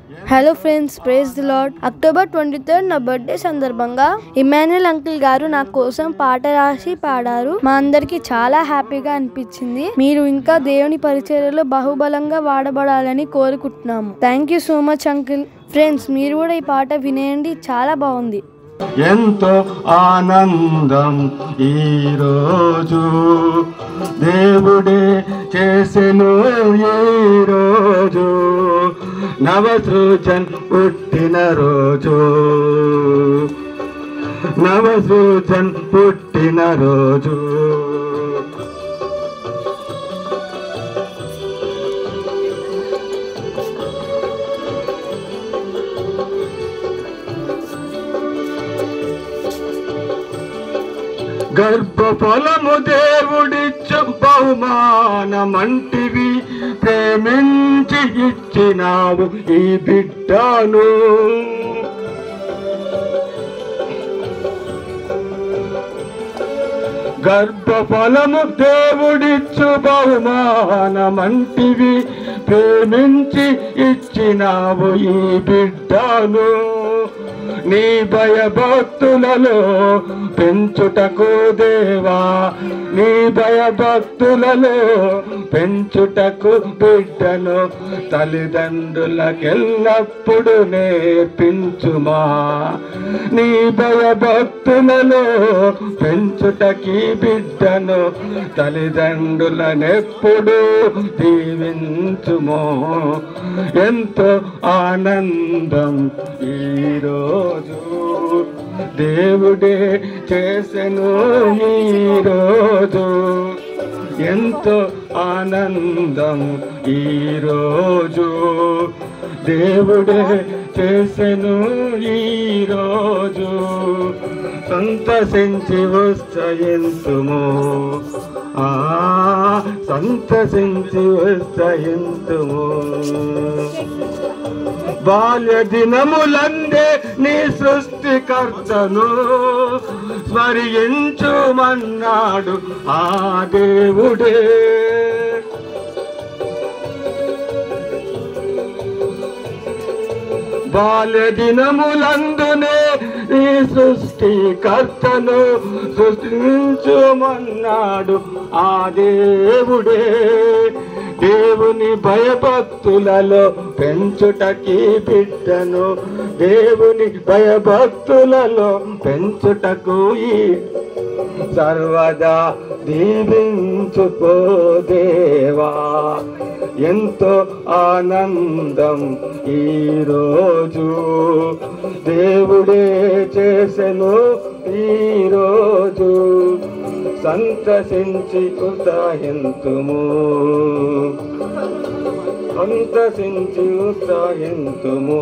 Hello friends, praise the lord. October 23 నా birthday సందర్భంగా Emmanuel uncle గారు నా కోసం పాట రాసి పాడారు. మా అందరికి చాలా హ్యాపీగా అనిపించింది. మీరు ఇంకా దేవుని పరిచర్యలో బహుబలంగా వాడబడాలని కోరుకుంటున్నాము. Thank you so much uncle. Friends, మీరు కూడా ఈ పాట వినేయండి, చాలా బాగుంది. ఎంతో ఆనందం ఈరోజు దేవుడే చేసెను, ఈరోజు నవసృజన్ పుట్టిన రోజు, నవసృజన్ పుట్టిన రోజు. గర్భఫలము దేవుడిచ్చు బహుమానమంటివి, ప్రేమించి ఇచ్చినావు ఈ బిడ్డను. గర్భఫలము దేవుడిచ్చు బహుమానమంటివి, ప్రేమించి ఇచ్చినావు ఈ బిడ్డను. నీ భయభక్తులలో పెంచుటకు దేవా, నీ భయభక్తులలో పెంచుటకు బిడ్డను తల్లిదండ్రులకెల్లప్పుడు నేర్పించుమా. నీ భయభక్తులలో పెంచుటకి బిడ్డను తల్లిదండ్రులనెప్పుడు దీవించుమో. ఎంతో ఆనందం ఈరోజు దేవుడే చేసెను, ఈరోజు ఎంతో ఆనందం ఈరోజు దేవుడే చేసెను, ఈరోజు సంతసించి ఉత్సహింతుము, సంతసించి ఉత్సహింతుము. బాల్య దినములందే నీ సృష్టికర్తను స్మరించుమన్నాడు ఆ దేవుడే. బాల్య దినములందునే ఈ సృష్టికర్తను సృష్టించుమన్నాడు ఆ దేవుడే. దేవుని భయభక్తులలో పెంచుటకి బిడ్డను, దేవుని భయభక్తులలో పెంచుటకు ఈ సర్వదా దీవించుకో దేవా. ఎంతో ఆనందం ఈరోజు దేవుడే చేసెను, ఈరోజు సంతసించి ఉత్సాహింతుము, సంతసించి ఉత్సాహింతుము.